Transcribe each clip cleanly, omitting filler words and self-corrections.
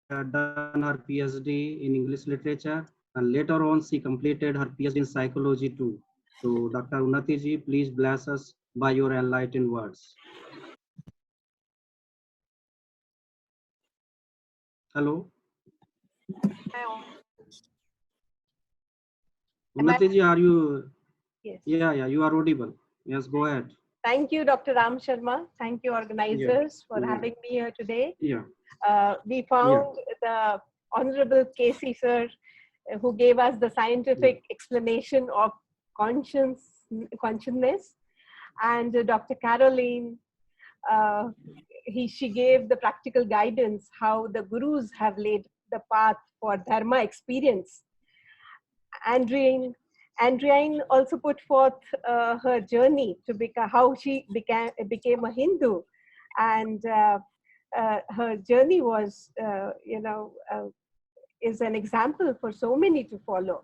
done her PhD in English literature, and later on she completed her PhD in psychology too. So Dr. Unnati ji, please bless us by your enlightened words. Hello. Am I? Unnati ji, are you? Yes. Yeah, you are audible. Yes, go ahead. Thank you, Dr. Ram Sharma. Thank you, organizers, for having me here today. Yeah. We found the Honorable Casey sir, who gave us the scientific explanation of consciousness, and Dr. Caroline, she gave the practical guidance how the gurus have laid the path for dharma experience. Andriane also put forth her journey to become, how she became a Hindu, and her journey was, is an example for so many to follow.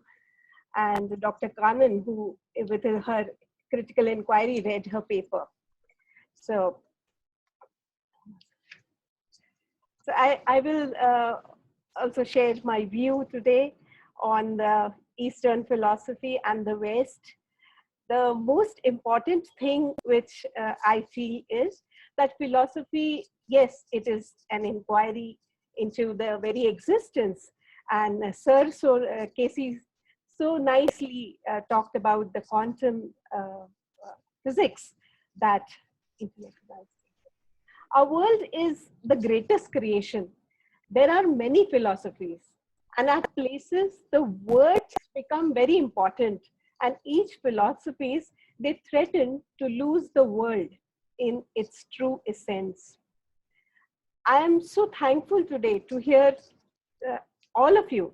And Dr. Kanan, who with her critical inquiry read her paper. So I will also share my view today on the Eastern philosophy and the West. The most important thing which I feel is that philosophy, yes, it is an inquiry into the very existence. And Sir Casey so nicely talked about the quantum physics that intellectualized. Our world is the greatest creation. There are many philosophies, and at places the words become very important, and each philosophies, they threaten to lose the world in its true essence. I am so thankful today to hear all of you.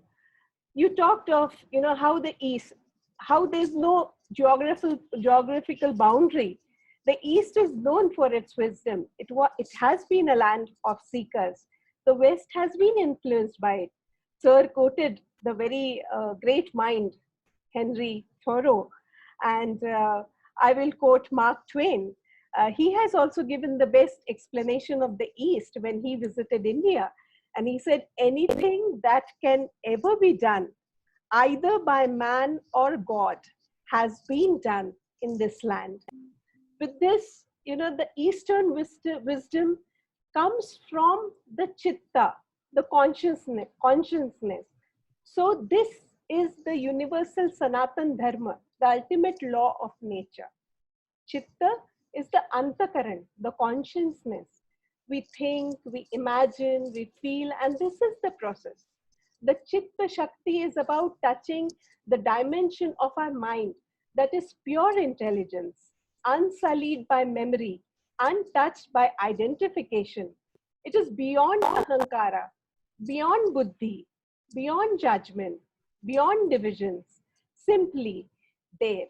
You talked of, how the East, how there's no geographical boundary. The East is known for its wisdom. It has been a land of seekers. The West has been influenced by it. Sir quoted the very great mind, Henry Thoreau, and I will quote Mark Twain. He has also given the best explanation of the East when he visited India. And he said, anything that can ever be done, either by man or God, has been done in this land. With this, the Eastern wisdom comes from the chitta, the consciousness. So this is the universal Sanatan Dharma, the ultimate law of nature. Chitta is the antakaran, the consciousness. We think, we imagine, we feel, and this is the process. The Chitta Shakti is about touching the dimension of our mind that is pure intelligence, unsullied by memory, untouched by identification. It is beyond ahankara, beyond buddhi, beyond judgment, beyond divisions, simply there,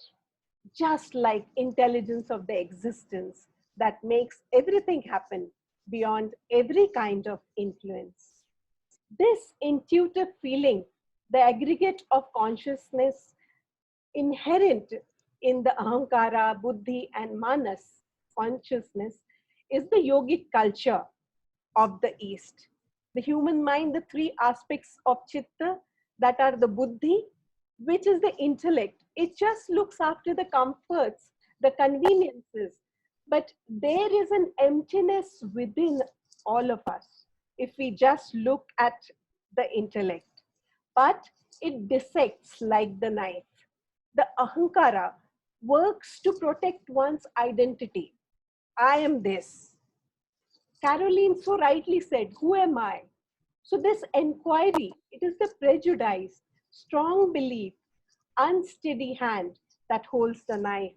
just like intelligence of the existence that makes everything happen beyond every kind of influence. This intuitive feeling, the aggregate of consciousness inherent in the ahankara, buddhi, and manas consciousness, is the yogic culture of the East. The human mind, the three aspects of chitta, that are the buddhi, which is the intellect. It just looks after the comforts, the conveniences, but there is an emptiness within all of us if we just look at the intellect. But it dissects like the knife. The ahankara works to protect one's identity. I am this. Caroline so rightly said, who am I? So this inquiry, it is the prejudice, strong belief, unsteady hand that holds the knife.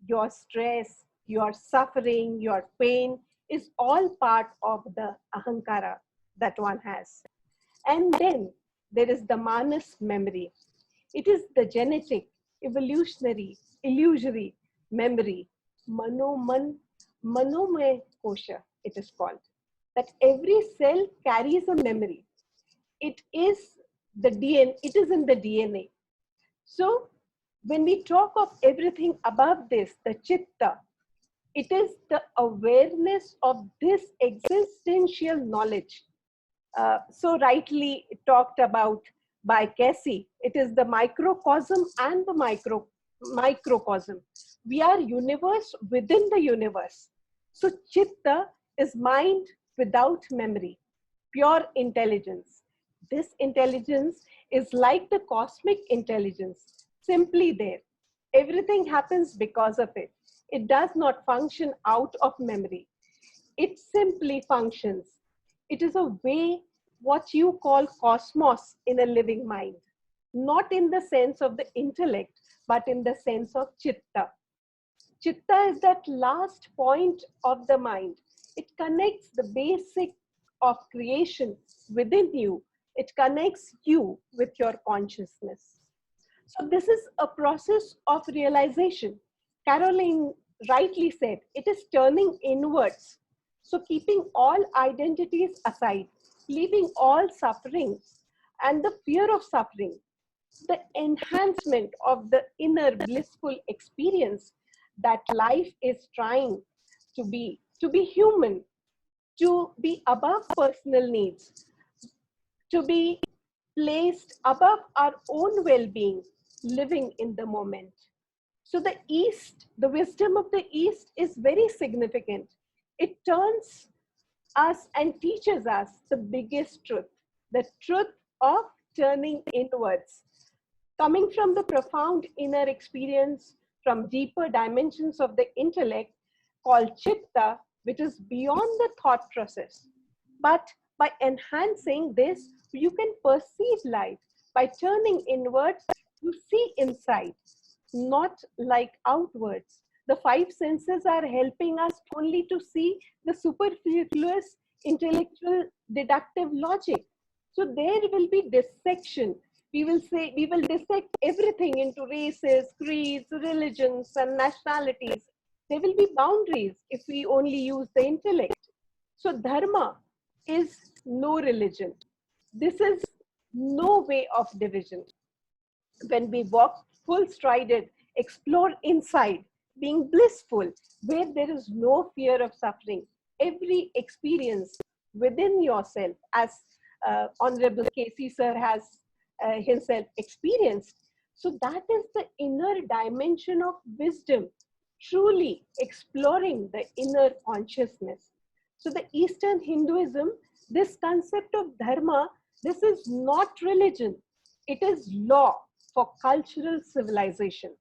Your stress, your suffering, your pain is all part of the ahankara that one has. And then there is the manas memory. It is the genetic, evolutionary, illusory memory. Manomay kosha, it is called. That every cell carries a memory. It is the DNA, it is in the DNA. So when we talk of everything above this, the chitta, it is the awareness of this existential knowledge so rightly talked about by Casey. It is the microcosm and the microcosm. We are universe within the universe. So Chitta is mind without memory, pure intelligence. This intelligence is like the cosmic intelligence, simply there. Everything happens because of it. It does not function out of memory. It simply functions. It is a way what you call cosmos in a living mind, not in the sense of the intellect, but in the sense of chitta. Chitta is that last point of the mind. It connects the basic of creation within you. It connects you with your consciousness. So this is a process of realization. Caroline rightly said, it is turning inwards. So keeping all identities aside, leaving all sufferings and the fear of suffering, the enhancement of the inner blissful experience that life is trying to be human, to be above personal needs, to be placed above our own well-being, living in the moment. So the East, the wisdom of the East is very significant. It turns us and teaches us the biggest truth, the truth of turning inwards, coming from the profound inner experience, from deeper dimensions of the intellect called chitta, which is beyond the thought process. But by enhancing this, you can perceive life. By turning inwards, you see inside, not like outwards. The five senses are helping us only to see the superfluous intellectual deductive logic. So there will be dissection. We will dissect everything into races, creeds, religions, and nationalities. There will be boundaries if we only use the intellect. So dharma is no religion. This is no way of division. When we walk full strided, explore inside, being blissful, where there is no fear of suffering, every experience within yourself, as Honorable Casey sir has himself experienced. So that is the inner dimension of wisdom, truly exploring the inner consciousness. So the Eastern Hinduism, this concept of dharma, this is not religion. It is law for cultural civilization.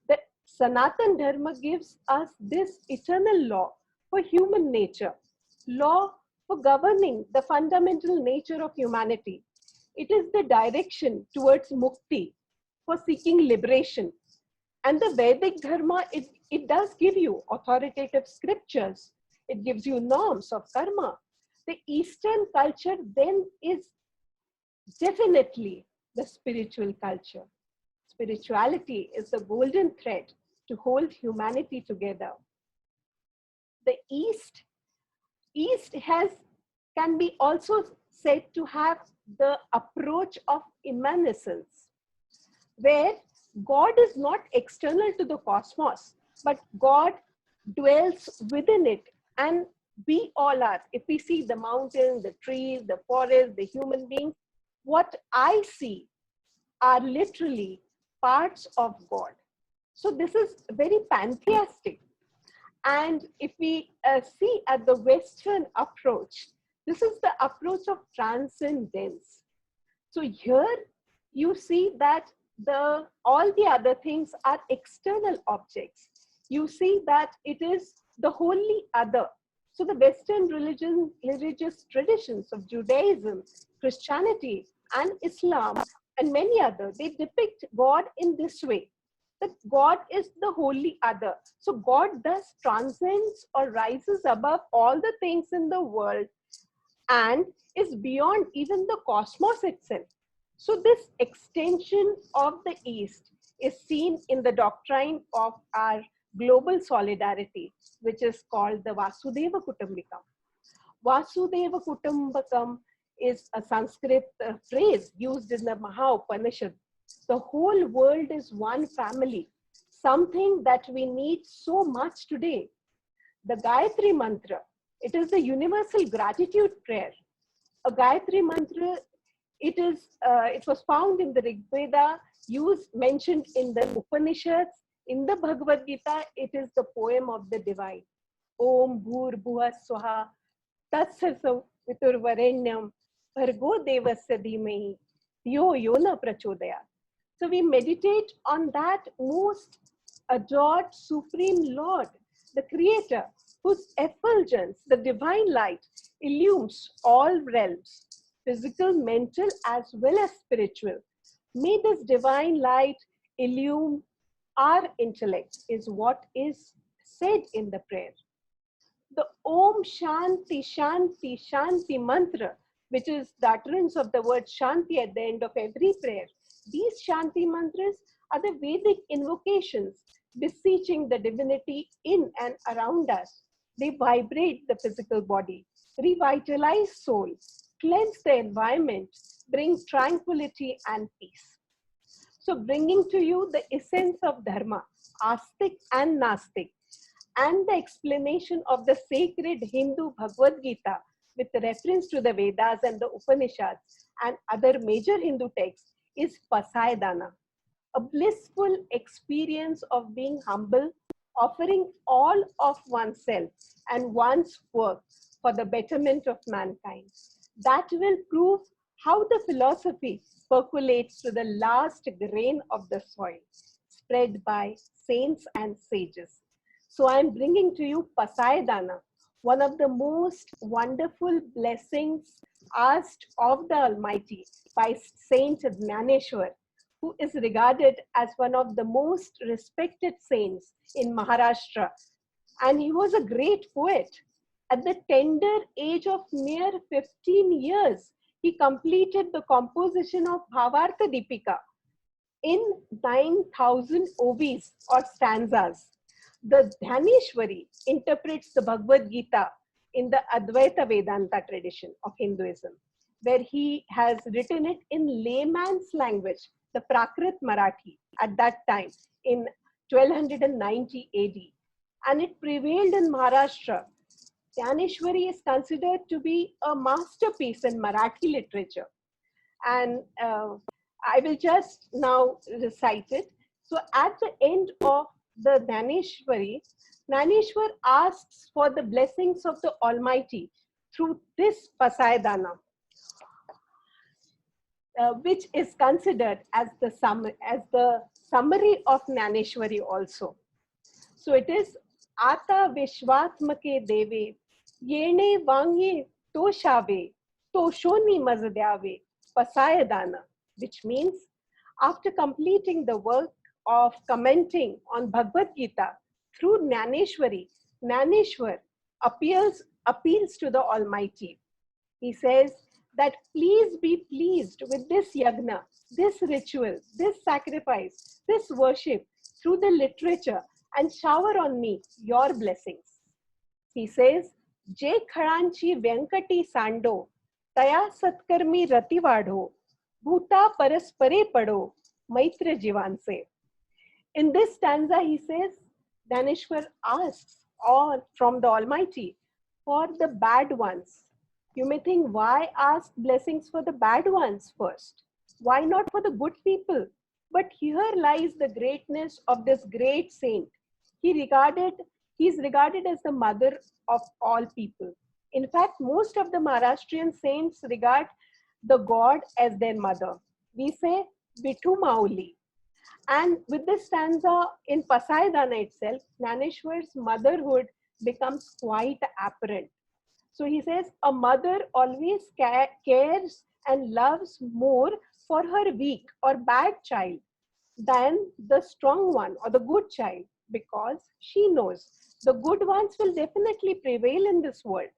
The Sanatan Dharma gives us this eternal law for human nature, law for governing the fundamental nature of humanity. It is the direction towards mukti, for seeking liberation. And the Vedic Dharma, it does give you authoritative scriptures. It gives you norms of karma. The Eastern culture then is definitely the spiritual culture. Spirituality is the golden thread to hold humanity together. The East can be also said to have the approach of immanence, where God is not external to the cosmos, but God dwells within it. And we all are. If we see the mountains, the trees, the forest, the human beings, what I see are literally parts of God. So this is very pantheistic. And if we see at the Western approach, this is the approach of transcendence. So here you see that all the other things are external objects. You see that it is the wholly other. So the Western religious traditions of Judaism, Christianity, and Islam, and many others, they depict God in this way, that God is the wholly other. So God thus transcends or rises above all the things in the world and is beyond even the cosmos itself. So this extension of the East is seen in the doctrine of our global solidarity, which is called the Vasudeva Kutumbakam. Vasudeva Kutumbakam is a Sanskrit phrase used in the Maha Upanishad. The whole world is one family, something that we need so much today. The Gayatri Mantra, it is the universal gratitude prayer. A Gayatri mantra, it was found in the Rig Veda, mentioned in the Upanishads, in the Bhagavad Gita. It is the poem of the divine. Om Bhur Bhuva Swaha Tatsasa Viturvarenyam Bhargo Devasya Dhimahi Yo Yona Prachodaya. So we meditate on that most adored Supreme Lord, the Creator, whose effulgence, the divine light, illumes all realms, physical, mental, as well as spiritual. May this divine light illume our intellect, is what is said in the prayer. The Om Shanti Shanti Shanti mantra, which is the utterance of the word Shanti at the end of every prayer. These Shanti mantras are the Vedic invocations beseeching the divinity in and around us. They vibrate the physical body, revitalize soul, cleanse the environment, bring tranquility and peace. So bringing to you the essence of Dharma, Astik and Nastik, and the explanation of the sacred Hindu Bhagavad Gita with reference to the Vedas and the Upanishads and other major Hindu texts is Pasayadana, a blissful experience of being humble, offering all of oneself and one's work for the betterment of mankind. That will prove how the philosophy percolates to the last grain of the soil, spread by saints and sages. So I'm bringing to you Pasayadana, one of the most wonderful blessings asked of the Almighty by Saint Naneshwar, who is regarded as one of the most respected saints in Maharashtra. And he was a great poet. At the tender age of mere 15 years, he completed the composition of Bhavartha Deepika in 9,000 OVs or stanzas. The Dhaneshwari interprets the Bhagavad Gita in the Advaita Vedanta tradition of Hinduism, where he has written it in layman's language, the Prakrit Marathi, at that time in 1290 AD. And it prevailed in Maharashtra. Dhaneshwari is considered to be a masterpiece in Marathi literature. And I will just now recite it. So at the end of the Naneshwari, Naneshwar asks for the blessings of the Almighty through this Pasayadana, which is considered as the summary of Naneshwari also. So it is Ata Vishwatmake Deve, Yene Vangye Toshave, Toshoni Mazadyave, Pasayadana, which means after completing the work of commenting on Bhagavad Gita through Naneshwari, Naneshwar appeals to the Almighty. He says that please be pleased with this yagna, this ritual, this sacrifice, this worship through the literature and shower on me your blessings. He says, Je Kharanchi Venkati Sando, Taya Satkarmi Rativadho, Bhuta Paraspare Pado, Maitra Jivanse. In this stanza, he says, Dhaneshwar asks all from the Almighty for the bad ones. You may think, why ask blessings for the bad ones first? Why not for the good people? But here lies the greatness of this great saint. He is regarded as the mother of all people. In fact, most of the Maharashtrian saints regard the god as their mother. We say Vithu Mauli. And with this stanza in Pasayadana itself, Naneshwar's motherhood becomes quite apparent. So he says, a mother always cares and loves more for her weak or bad child than the strong one or the good child, because she knows the good ones will definitely prevail in this world,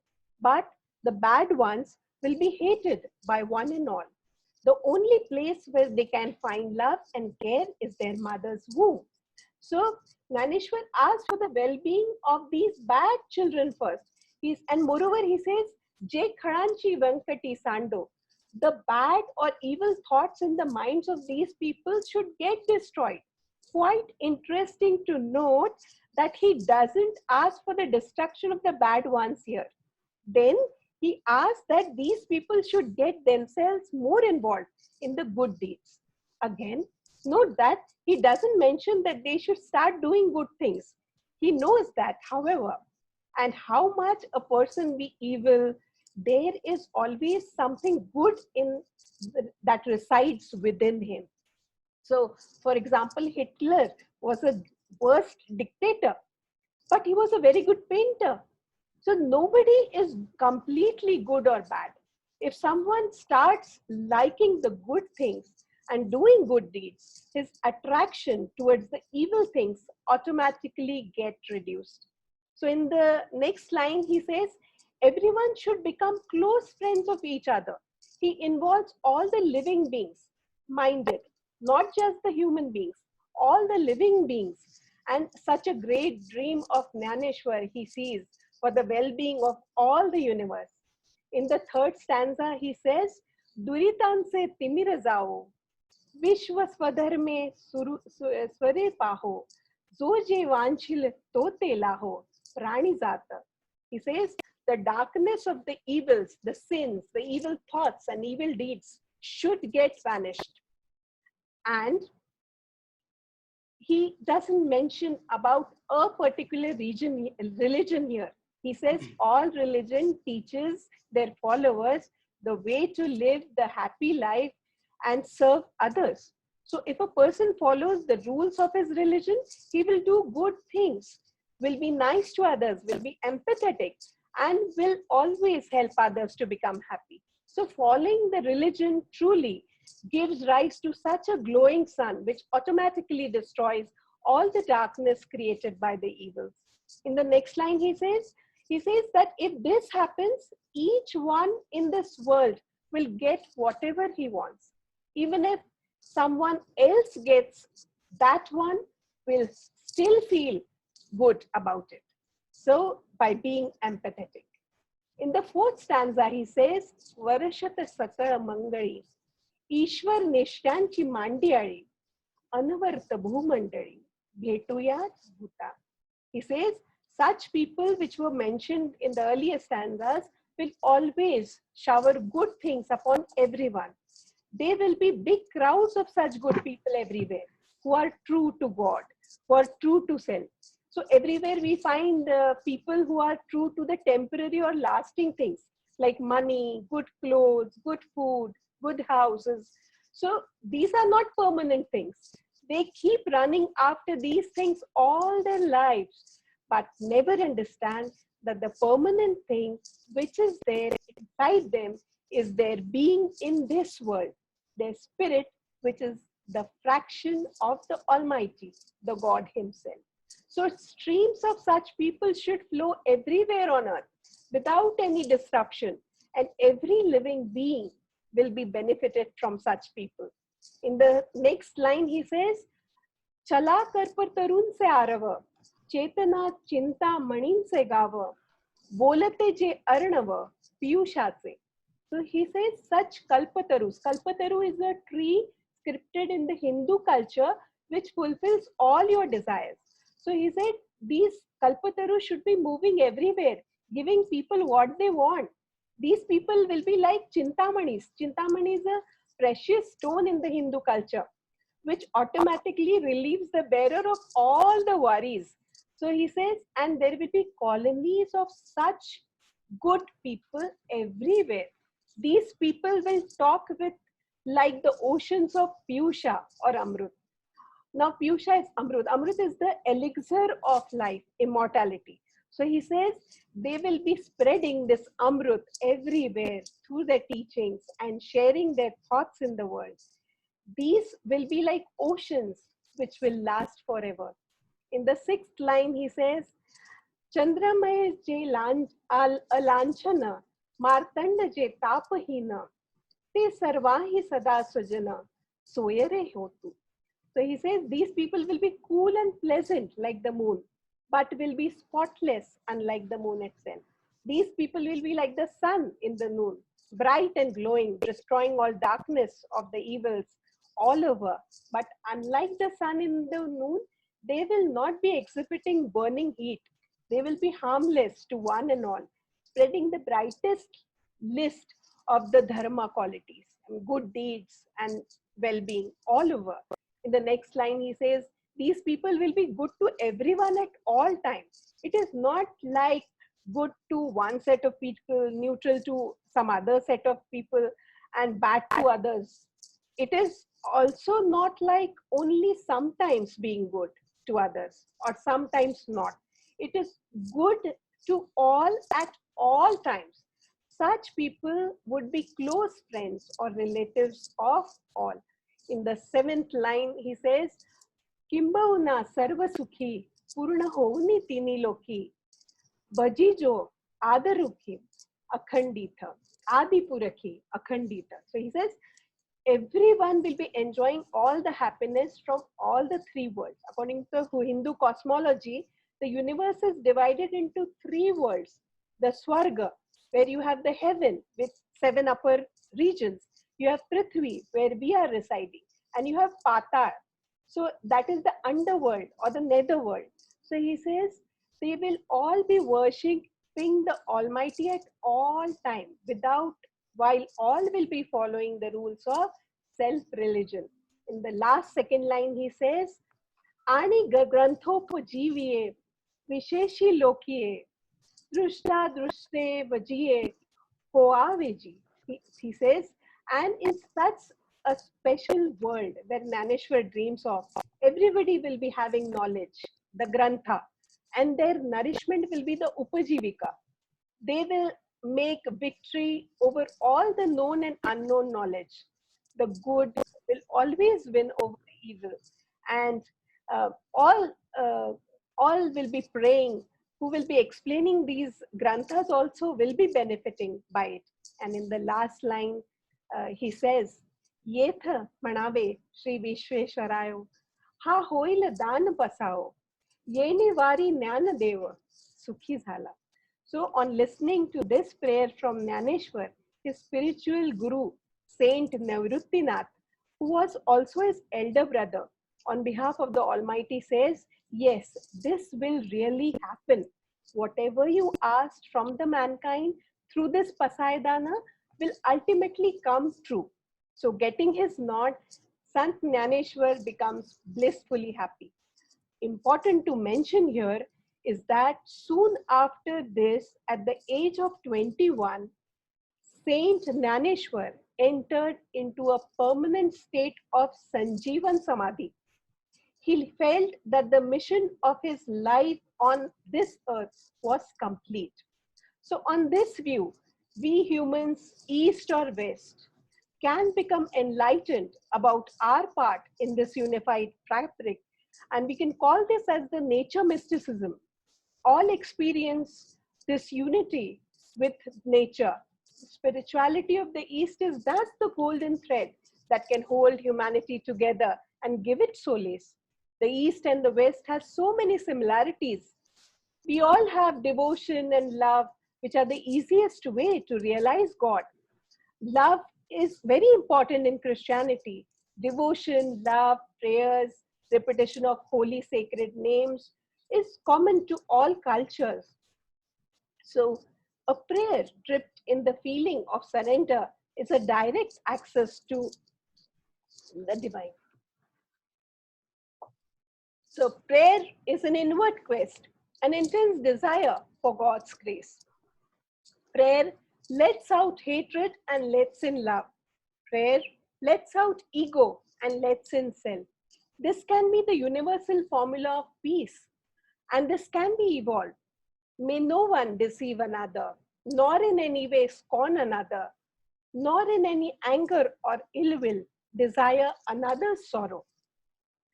but the bad ones will be hated by one and all. The only place where they can find love and care is their mother's womb. So Naneshwar asks for the well-being of these bad children first. And moreover, he says, Je Kharanchi Venkati Sando, the bad or evil thoughts in the minds of these people should get destroyed. Quite interesting to note that he doesn't ask for the destruction of the bad ones here. Then he asks that these people should get themselves more involved in the good deeds. Again, note that he doesn't mention that they should start doing good things. He knows that, however, and how much a person be evil, there is always something good that resides within him. So, for example, Hitler was a worst dictator, but he was a very good painter. So nobody is completely good or bad. If someone starts liking the good things and doing good deeds, his attraction towards the evil things automatically get reduced. So in the next line, he says, everyone should become close friends of each other. He involves all the living beings, minded, not just the human beings, all the living beings. And such a great dream of Naneshwar he sees for the well-being of all the universe. In the third stanza, he says, Duritan se timira jao, Vishwa swadharme sware paho, जो जे वांछिल तोते लाहो, प्राणी जाता. He says, the darkness of the evils, the sins, the evil thoughts and evil deeds should get vanished. And he doesn't mention about a particular religion here. He says all religion teaches their followers the way to live the happy life and serve others. So if a person follows the rules of his religion, he will do good things, will be nice to others, will be empathetic, and will always help others to become happy. So following the religion truly gives rise to such a glowing sun, which automatically destroys all the darkness created by the evils. In the next line, he says that if this happens, each one in this world will get whatever he wants. Even if someone else gets that one, will still feel good about it. So by being empathetic. In the fourth stanza, he says, Varashata Sakara Mangali, ईश्वर निष्ठांची मांडी आळी अनवर्त भूमंडळी भेटूयात भूता. He says such people which were mentioned in the earlier stanzas will always shower good things upon everyone. There will be big crowds of such good people everywhere who are true to God, who are true to self. So everywhere we find people who are true to the temporary or lasting things like money, good clothes, good food, good houses. So these are not permanent things. They keep running after these things all their lives, but never understand that the permanent thing which is there inside them is their being in this world, their spirit, which is the fraction of the Almighty, the God Himself. So streams of such people should flow everywhere on earth without any disruption, and every living being will be benefited from such people. In the next line, he says, Chala karpar tarun se arava, chetana chinta manin se gava, bolate je arnava, piyushache. So he says such kalpatarus. Kalpataru is a tree scripted in the Hindu culture which fulfills all your desires. So he said these kalpatarus should be moving everywhere, giving people what they want. These people will be like Chintamanis. Chintamani is a precious stone in the Hindu culture, which automatically relieves the bearer of all the worries. So he says, and there will be colonies of such good people everywhere. These people will talk with like the oceans of Piyusha or Amrut. Now, Piyusha is Amrut. Amrut is the elixir of life, immortality. So he says they will be spreading this Amrut everywhere through their teachings and sharing their thoughts in the world. These will be like oceans which will last forever. In the sixth line, he says, Chandramay je alanchana, martanda je tapahina, te sarvahi sada sujana, soyare hotu. So he says these people will be cool and pleasant like the moon, but will be spotless unlike the moon itself. These people will be like the sun in the noon, bright and glowing, destroying all darkness of the evils all over. But unlike the sun in the noon, they will not be exhibiting burning heat. They will be harmless to one and all, spreading the brightest list of the dharma qualities, good deeds and well-being all over. In the next line, he says, these people will be good to everyone at all times. It is not like good to one set of people, neutral to some other set of people, and bad to others. It is also not like only sometimes being good to others or sometimes not. It is good to all at all times. Such people would be close friends or relatives of all. In the seventh line, he says, Kimbauna sarva sukhi, purna houni tini loki, Bajijo Adarukhi Akhandita, Adipuraki Akhandita. So he says, everyone will be enjoying all the happiness from all the three worlds. According to Hindu cosmology, the universe is divided into three worlds. The Swarga, where you have the heaven with 7 upper regions. You have Prithvi, where we are residing. And you have Patal. So that is the underworld or the netherworld. So he says, they will all be worshipping the Almighty at all time, while all will be following the rules of self-religion. In the last second line, he says, Ani granthopojiviye visheshi lokiye drushta drushte vajiye koaveji. He says, and in such a special world that Naneshwar dreams of, everybody will be having knowledge, the grantha, and their nourishment will be the upajivika. They will make victory over all the known and unknown knowledge. The good will always win over the evil, and uh, all uh, all will be praying. Who will be explaining these granthas also will be benefiting by it. And in the last line, he says, "Yetha manave Shri Vishweshwarayo, ha hoil dan pasao, yene vari jnana deva sukhi zala." So on listening to this prayer from Naneshwar, his spiritual guru, Saint Navruttinath, who was also his elder brother, on behalf of the Almighty says, yes, this will really happen. Whatever you asked from the mankind through this Pasaidana will ultimately come true. So getting his nod, Sant Naneshwar becomes blissfully happy. Important to mention here is that soon after this, at the age of 21, Saint Naneshwar entered into a permanent state of Sanjeevan Samadhi. He felt that the mission of his life on this earth was complete. So on this view, we humans, East or West, can become enlightened about our part in this unified fabric. And we can call this as the nature mysticism. All experience this unity with nature. Spirituality of the East is that the golden thread that can hold humanity together and give it solace. The East and the West have so many similarities. We all have devotion and love, which are the easiest way to realize God. Love is very important in Christianity. Devotion, love, prayers, repetition of holy sacred names is common to all cultures. So a prayer dripped in the feeling of surrender is a direct access to the divine. So prayer is an inward quest, an intense desire for God's grace. Prayer lets out hatred and lets in love. Prayer lets out ego and lets in self. This can be the universal formula of peace, and this can be evolved. May no one deceive another, nor in any way scorn another, nor in any anger or ill will desire another's sorrow.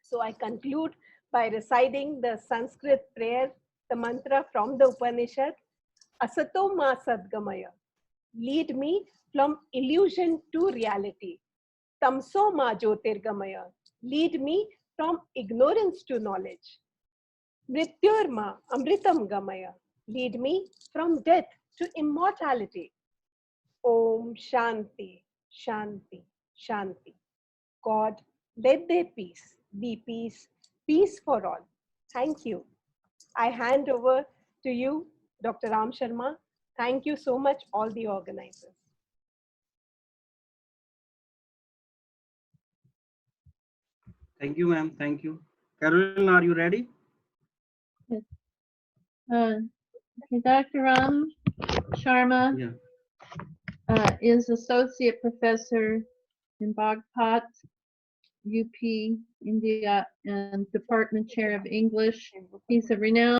So I conclude by reciting the Sanskrit prayer, the mantra from the Upanishad, Asato ma sadgamaya, lead me from illusion to reality. Tamso ma jyotirgamaya, lead me from ignorance to knowledge. Mrityurma amritam gamaya, lead me from death to immortality. Om Shanti, Shanti, Shanti. God, let their peace be peace, peace for all. Thank you. I hand over to you, Dr. Ram Sharma. Thank you so much, all the organizers. Thank you, ma'am. Thank you. Carolyn, are you ready? Yes. Dr. Ram Sharma Yeah. is associate professor in Bagpat, UP, India, and department chair of English. He's a renowned